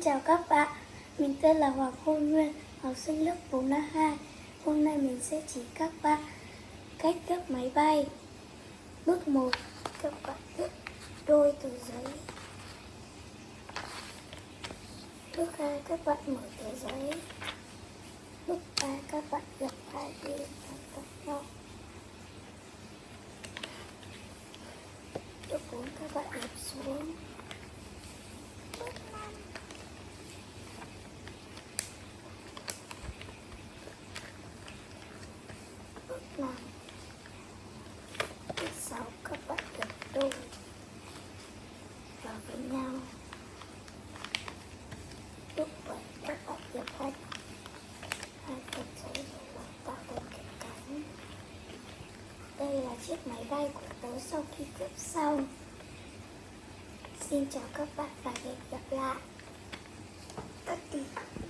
Xin chào các bạn, mình tên là Hoàng Khôi Nguyên, học sinh lớp 4A2. Hôm nay mình sẽ chỉ các bạn cách gấp máy bay. Bước 1, các bạn gấp đôi tờ giấy. Bước 2, các bạn mở tờ giấy. Bước 3, các bạn gấp hai bên cạnh nhau. Bước 4, các bạn ép xuống. Bước 5, bước 5. Bước 6, các bạn gấp đôi vào với nhau. Bước 7, các bạn gấp hai phần giấy và tạo thành cái cánh. Đây là chiếc máy bay của tớ sau khi gấp xong. Xin chào các bạn và hẹn gặp lại.